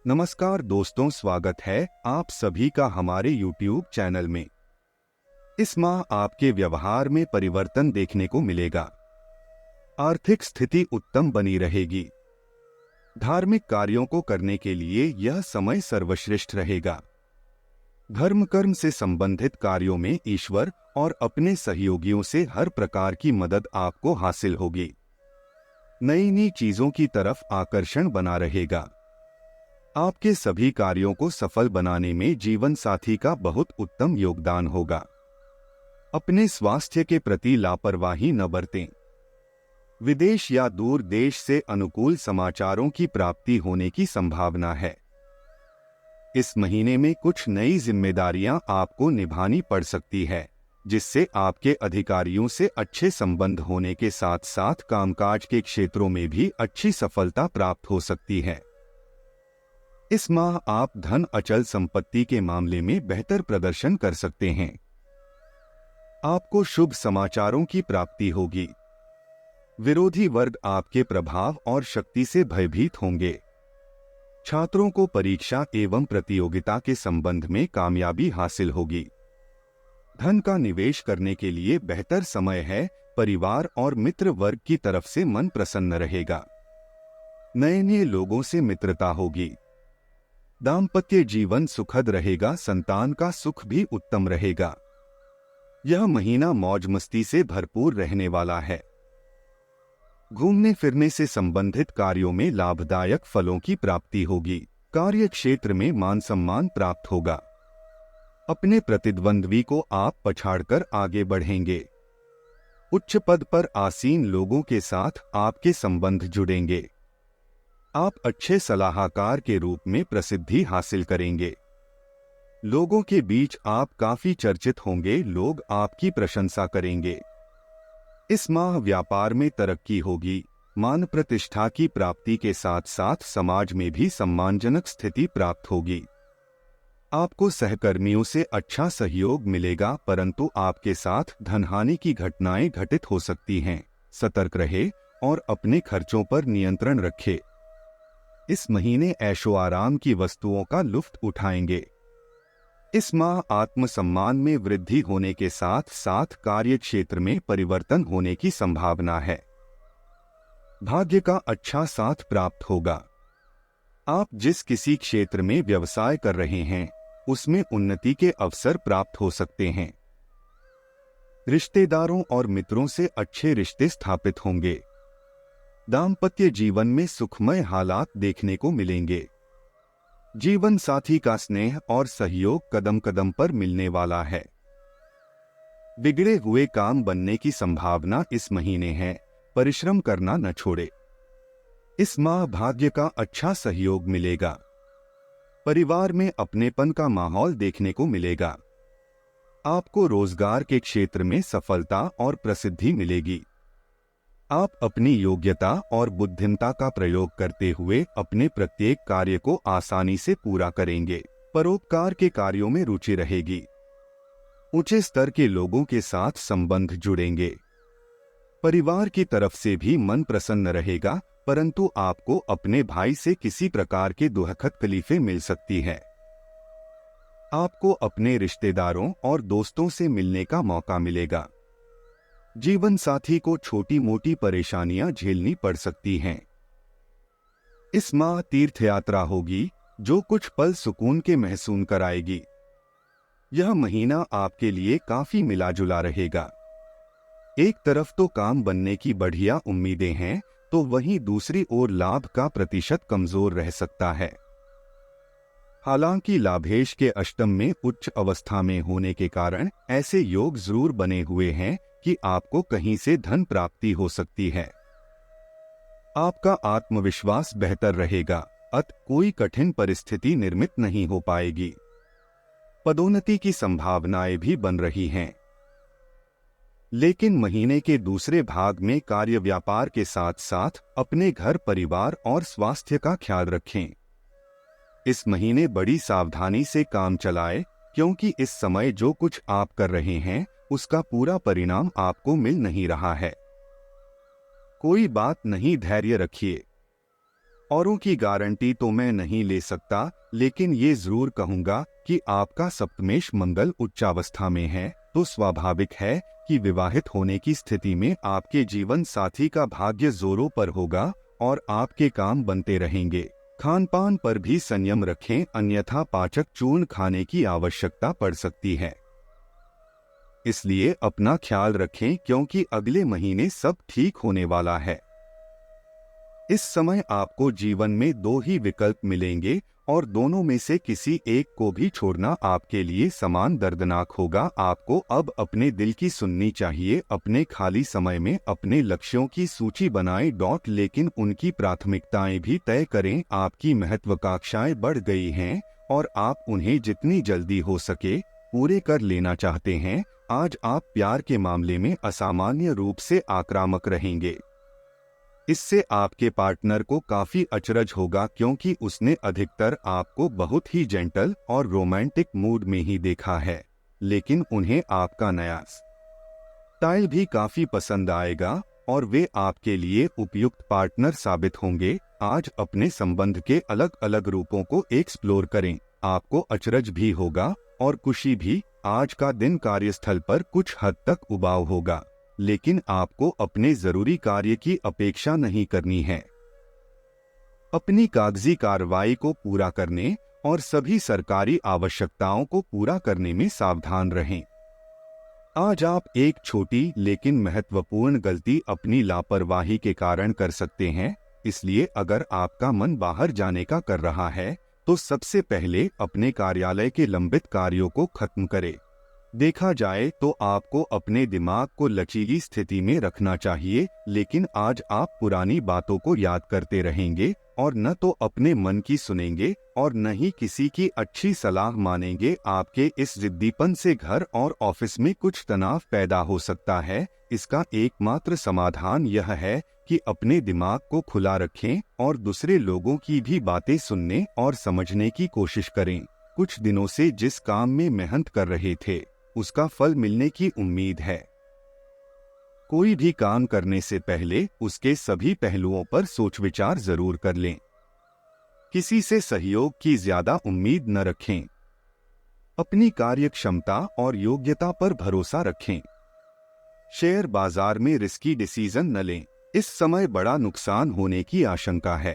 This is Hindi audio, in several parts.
नमस्कार दोस्तों, स्वागत है आप सभी का हमारे YouTube चैनल में। इस माह आपके व्यवहार में परिवर्तन देखने को मिलेगा। आर्थिक स्थिति उत्तम बनी रहेगी। धार्मिक कार्यों को करने के लिए यह समय सर्वश्रेष्ठ रहेगा। धर्म कर्म से संबंधित कार्यों में ईश्वर और अपने सहयोगियों से हर प्रकार की मदद आपको हासिल होगी। नई नई चीजों की तरफ आकर्षण बना रहेगा। आपके सभी कार्यों को सफल बनाने में जीवन साथी का बहुत उत्तम योगदान होगा। अपने स्वास्थ्य के प्रति लापरवाही न बरतें। विदेश या दूर देश से अनुकूल समाचारों की प्राप्ति होने की संभावना है। इस महीने में कुछ नई जिम्मेदारियां आपको निभानी पड़ सकती है, जिससे आपके अधिकारियों से अच्छे संबंध होने के साथ साथ कामकाज के क्षेत्रों में भी अच्छी सफलता प्राप्त हो सकती है। इस माह आप धन अचल संपत्ति के मामले में बेहतर प्रदर्शन कर सकते हैं। आपको शुभ समाचारों की प्राप्ति होगी। विरोधी वर्ग आपके प्रभाव और शक्ति से भयभीत होंगे। छात्रों को परीक्षा एवं प्रतियोगिता के संबंध में कामयाबी हासिल होगी। धन का निवेश करने के लिए बेहतर समय है। परिवार और मित्र वर्ग की तरफ से मन प्रसन्न रहेगा। नए नए लोगों से मित्रता होगी। दाम्पत्य जीवन सुखद रहेगा। संतान का सुख भी उत्तम रहेगा। यह महीना मौज मस्ती से भरपूर रहने वाला है। घूमने फिरने से संबंधित कार्यों में लाभदायक फलों की प्राप्ति होगी। कार्य क्षेत्र में मान सम्मान प्राप्त होगा। अपने प्रतिद्वंद्वी को आप पछाड़कर आगे बढ़ेंगे। उच्च पद पर आसीन लोगों के साथ आपके संबंध जुड़ेंगे। आप अच्छे सलाहकार के रूप में प्रसिद्धि हासिल करेंगे। लोगों के बीच आप काफी चर्चित होंगे। लोग आपकी प्रशंसा करेंगे। इस माह व्यापार में तरक्की होगी। मान प्रतिष्ठा की प्राप्ति के साथ साथ समाज में भी सम्मानजनक स्थिति प्राप्त होगी। आपको सहकर्मियों से अच्छा सहयोग मिलेगा, परंतु आपके साथ धनहानि की घटनाएं घटित हो सकती हैं। सतर्क रहे और अपने खर्चों पर नियंत्रण रखें। इस महीने ऐशो आराम की वस्तुओं का लुत्फ उठाएंगे। इस माह आत्मसम्मान में वृद्धि होने के साथ साथ कार्य क्षेत्र में परिवर्तन होने की संभावना है। भाग्य का अच्छा साथ प्राप्त होगा। आप जिस किसी क्षेत्र में व्यवसाय कर रहे हैं उसमें उन्नति के अवसर प्राप्त हो सकते हैं। रिश्तेदारों और मित्रों से अच्छे रिश्ते स्थापित होंगे। दाम्पत्य जीवन में सुखमय हालात देखने को मिलेंगे। जीवन साथी का स्नेह और सहयोग कदम कदम पर मिलने वाला है। बिगड़े हुए काम बनने की संभावना इस महीने है। परिश्रम करना न छोड़े। इस माह भाग्य का अच्छा सहयोग मिलेगा। परिवार में अपनेपन का माहौल देखने को मिलेगा। आपको रोजगार के क्षेत्र में सफलता और प्रसिद्धि मिलेगी। आप अपनी योग्यता और बुद्धिमत्ता का प्रयोग करते हुए अपने प्रत्येक कार्य को आसानी से पूरा करेंगे। परोपकार के कार्यों में रुचि रहेगी। ऊंचे स्तर के लोगों के साथ संबंध जुड़ेंगे। परिवार की तरफ से भी मन प्रसन्न रहेगा, परंतु आपको अपने भाई से किसी प्रकार के दुखद तकलीफें मिल सकती है। आपको अपने रिश्तेदारों और दोस्तों से मिलने का मौका मिलेगा। जीवन साथी को छोटी मोटी परेशानियां झेलनी पड़ सकती हैं। इस माह तीर्थ यात्रा होगी जो कुछ पल सुकून के महसूस कराएगी। यह महीना आपके लिए काफी मिला जुला रहेगा। एक तरफ तो काम बनने की बढ़िया उम्मीदें हैं, तो वहीं दूसरी ओर लाभ का प्रतिशत कमजोर रह सकता है। हालांकि लाभेश के अष्टम में उच्च अवस्था में होने के कारण ऐसे योग जरूर बने हुए हैं कि आपको कहीं से धन प्राप्ति हो सकती है। आपका आत्मविश्वास बेहतर रहेगा, अतः कोई कठिन परिस्थिति निर्मित नहीं हो पाएगी। पदोन्नति की संभावनाएं भी बन रही हैं। लेकिन महीने के दूसरे भाग में कार्य व्यापार के साथ साथ अपने घर परिवार और स्वास्थ्य का ख्याल रखें। इस महीने बड़ी सावधानी से काम चलाएं, क्योंकि इस समय जो कुछ आप कर रहे हैं उसका पूरा परिणाम आपको मिल नहीं रहा है। कोई बात नहीं, धैर्य रखिए औरों की गारंटी तो मैं नहीं ले सकता, लेकिन ये जरूर कहूंगा कि आपका सप्तमेश मंगल उच्चावस्था में है, तो स्वाभाविक है कि विवाहित होने की स्थिति में आपके जीवन साथी का भाग्य जोरों पर होगा और आपके काम बनते रहेंगे। खान पान पर भी संयम रखें, अन्यथा पाचक चूर्ण खाने की आवश्यकता पड़ सकती है। इसलिए अपना ख्याल रखें, क्योंकि अगले महीने सब ठीक होने वाला है। इस समय आपको जीवन में दो ही विकल्प मिलेंगे और दोनों में से किसी एक को भी छोड़ना आपके लिए समान दर्दनाक होगा। आपको अब अपने दिल की सुननी चाहिए। अपने खाली समय में अपने लक्ष्यों की सूची बनाएं, लेकिन उनकी प्राथमिकताएं भी तय करें। आपकी महत्वाकांक्षाएं बढ़ गई हैं और आप उन्हें जितनी जल्दी हो सके पूरे कर लेना चाहते हैं। आज आप प्यार के मामले में असामान्य रूप से आक्रामक रहेंगे। इससे आपके पार्टनर को काफी अचरज होगा, क्योंकि उसने अधिकतर आपको बहुत ही जेंटल और रोमांटिक मूड में ही देखा है, लेकिन उन्हें आपका नया स्टाइल भी काफी पसंद आएगा और वे आपके लिए उपयुक्त पार्टनर साबित होंगे। आज अपने संबंध के अलग अलग रूपों को एक्सप्लोर करें। आपको अचरज भी होगा और खुशी भी। आज का दिन कार्यस्थल पर कुछ हद तक उबाऊ होगा, लेकिन आपको अपने जरूरी कार्य की अपेक्षा नहीं करनी है। अपनी कागजी कार्रवाई को पूरा करने और सभी सरकारी आवश्यकताओं को पूरा करने में सावधान रहें। आज आप एक छोटी लेकिन महत्वपूर्ण गलती अपनी लापरवाही के कारण कर सकते हैं। इसलिए अगर आपका मन बाहर जाने का कर रहा है, तो सबसे पहले अपने कार्यालय के लंबित कार्यों को खत्म करें। देखा जाए तो आपको अपने दिमाग को लचीली स्थिति में रखना चाहिए, लेकिन आज आप पुरानी बातों को याद करते रहेंगे और न तो अपने मन की सुनेंगे और न ही किसी की अच्छी सलाह मानेंगे। आपके इस जिद्दीपन से घर और ऑफिस में कुछ तनाव पैदा हो सकता है। इसका एकमात्र समाधान यह है कि अपने दिमाग को खुला रखें और दूसरे लोगों की भी बातें सुनने और समझने की कोशिश करें। कुछ दिनों से जिस काम में मेहनत कर रहे थे, उसका फल मिलने की उम्मीद है। कोई भी काम करने से पहले उसके सभी पहलुओं पर सोच विचार जरूर कर लें। किसी से सहयोग की ज्यादा उम्मीद न रखें। अपनी कार्य क्षमता और योग्यता पर भरोसा रखें। शेयर बाजार में रिस्की डिसीजन न लें। इस समय बड़ा नुकसान होने की आशंका है।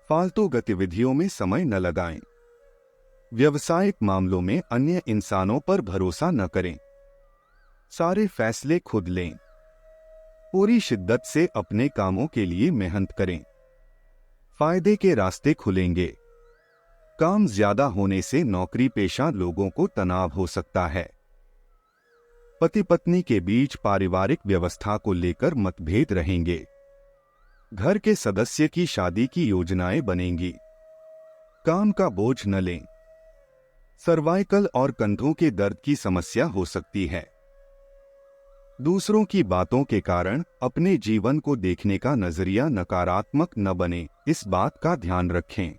फालतू गतिविधियों में समय न लगाएं। व्यावसायिक मामलों में अन्य इंसानों पर भरोसा न करें। सारे फैसले खुद लें। पूरी शिद्दत से अपने कामों के लिए मेहनत करें। फायदे के रास्ते खुलेंगे। काम ज्यादा होने से नौकरी पेशा लोगों को तनाव हो सकता है। पति पत्नी के बीच पारिवारिक व्यवस्था को लेकर मतभेद रहेंगे। घर के सदस्य की शादी की योजनाएं बनेंगी। काम का बोझ न लें। सर्वाइकल और कंधों के दर्द की समस्या हो सकती है। दूसरों की बातों के कारण अपने जीवन को देखने का नजरिया नकारात्मक न बने, इस बात का ध्यान रखें।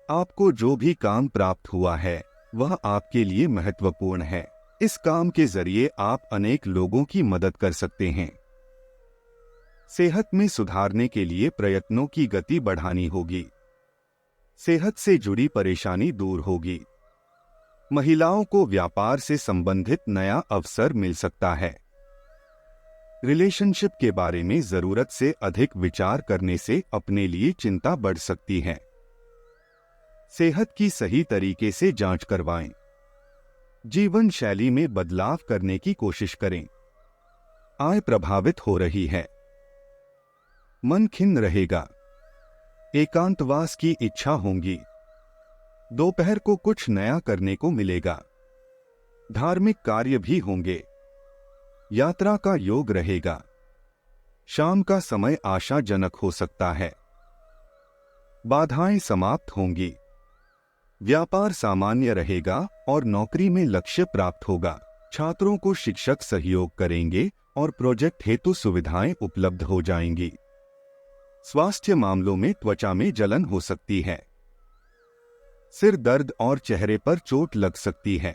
आपको जो भी काम प्राप्त हुआ है वह आपके लिए महत्वपूर्ण है। इस काम के जरिए आप अनेक लोगों की मदद कर सकते हैं। सेहत में सुधारने के लिए प्रयत्नों की गति बढ़ानी होगी। सेहत से जुड़ी परेशानी दूर होगी। महिलाओं को व्यापार से संबंधित नया अवसर मिल सकता है। रिलेशनशिप के बारे में जरूरत से अधिक विचार करने से अपने लिए चिंता बढ़ सकती है। सेहत की सही तरीके से जांच करवाएं। जीवन शैली में बदलाव करने की कोशिश करें। आय प्रभावित हो रही है। मन खिन्न रहेगा। एकांतवास की इच्छा होगी। दोपहर को कुछ नया करने को मिलेगा। धार्मिक कार्य भी होंगे। यात्रा का योग रहेगा। शाम का समय आशाजनक हो सकता है। बाधाएं समाप्त होंगी। व्यापार सामान्य रहेगा और नौकरी में लक्ष्य प्राप्त होगा। छात्रों को शिक्षक सहयोग करेंगे और प्रोजेक्ट हेतु सुविधाएं उपलब्ध हो जाएंगी। स्वास्थ्य मामलों में त्वचा में जलन हो सकती है। सिर दर्द और चेहरे पर चोट लग सकती है।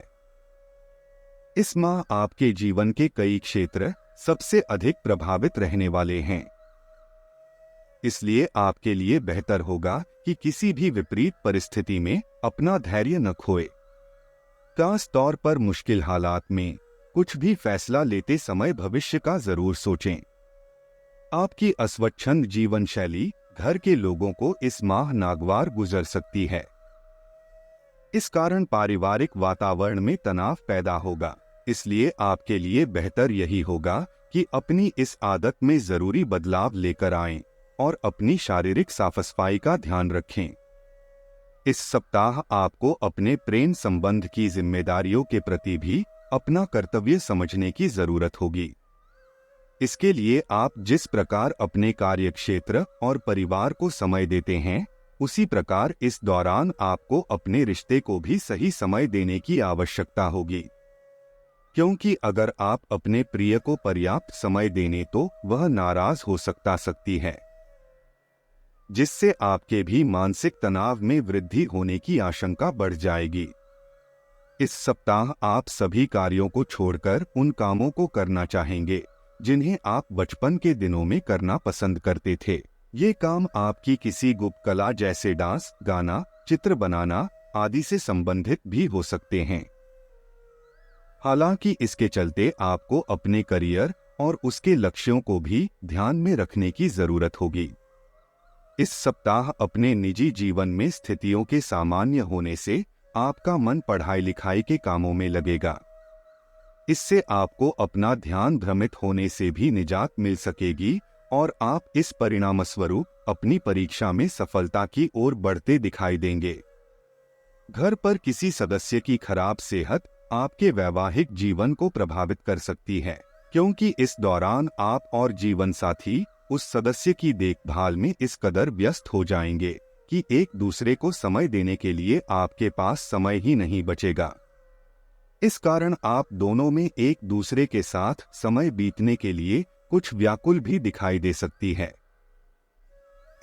इस माह आपके जीवन के कई क्षेत्र सबसे अधिक प्रभावित रहने वाले हैं। इसलिए आपके लिए बेहतर होगा कि किसी भी विपरीत परिस्थिति में अपना धैर्य न खोए। खास तौर पर मुश्किल हालात में कुछ भी फैसला लेते समय भविष्य का जरूर सोचें। आपकी अस्वच्छंद जीवन शैली घर के लोगों को इस माह नागवार गुजर सकती है। इस कारण पारिवारिक वातावरण में तनाव पैदा होगा। इसलिए आपके लिए बेहतर यही होगा कि अपनी इस आदत में जरूरी बदलाव लेकर आएं और अपनी शारीरिक साफ-सफाई का ध्यान रखें। इस सप्ताह आपको अपने प्रेम संबंध की जिम्मेदारियों के प्रति भी अपना कर्तव्य समझने की जरूरत होगी। इसके लिए आप जिस प्रकार अपने कार्यक्षेत्र और परिवार को समय देते हैं, उसी प्रकार इस दौरान आपको अपने रिश्ते को भी सही समय देने की आवश्यकता होगी। क्योंकि अगर आप अपने प्रिय को पर्याप्त समय देने तो वह नाराज हो सकती है, जिससे आपके भी मानसिक तनाव में वृद्धि होने की आशंका बढ़ जाएगी। इस सप्ताह आप सभी कार्यों को छोड़कर उन कामों को करना चाहेंगे जिन्हें आप बचपन के दिनों में करना पसंद करते थे। ये काम आपकी किसी गुप्त कला जैसे डांस, गाना, चित्र बनाना आदि से संबंधित भी हो सकते हैं। हालांकि इसके चलते आपको अपने करियर और उसके लक्ष्यों को भी ध्यान में रखने की जरूरत होगी। इस सप्ताह अपने निजी जीवन में स्थितियों के सामान्य होने से आपका मन पढ़ाई लिखाई के कामों में लगेगा। इससे आपको अपना ध्यान भ्रमित होने से भी निजात मिल सकेगी और आप इस परिणामस्वरूप अपनी परीक्षा में सफलता की ओर बढ़ते दिखाई देंगे। घर पर किसी सदस्य की खराब सेहत आपके वैवाहिक जीवन को प्रभावित कर सकती है, क्योंकि इस दौरान आप और जीवन साथी उस सदस्य की देखभाल में इस कदर व्यस्त हो जाएंगे कि एक दूसरे को समय देने के लिए आपके पास समय ही नहीं बचेगा। इस कारण आप दोनों में एक दूसरे के साथ समय बीतने के लिए कुछ व्याकुल भी दिखाई दे सकती है।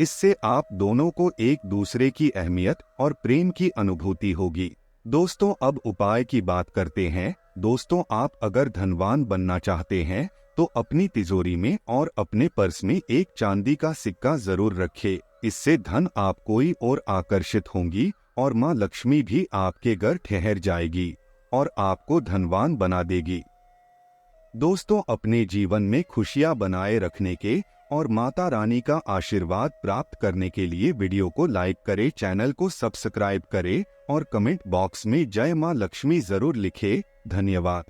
इससे आप दोनों को एक दूसरे की अहमियत और प्रेम की अनुभूति होगी। दोस्तों, अब उपाय की बात करते हैं। दोस्तों, आप अगर धनवान बनना चाहते हैं तो अपनी तिजोरी में और अपने पर्स में एक चांदी का सिक्का जरूर रखें। इससे धन आप कोई और आकर्षित होंगी और मां लक्ष्मी भी आपके घर ठहर जाएगी और आपको धनवान बना देगी। दोस्तों, अपने जीवन में खुशियां बनाए रखने के और माता रानी का आशीर्वाद प्राप्त करने के लिए वीडियो को लाइक करें, चैनल को सब्सक्राइब करें और कमेंट बॉक्स में जय मां लक्ष्मी जरूर लिखें। धन्यवाद।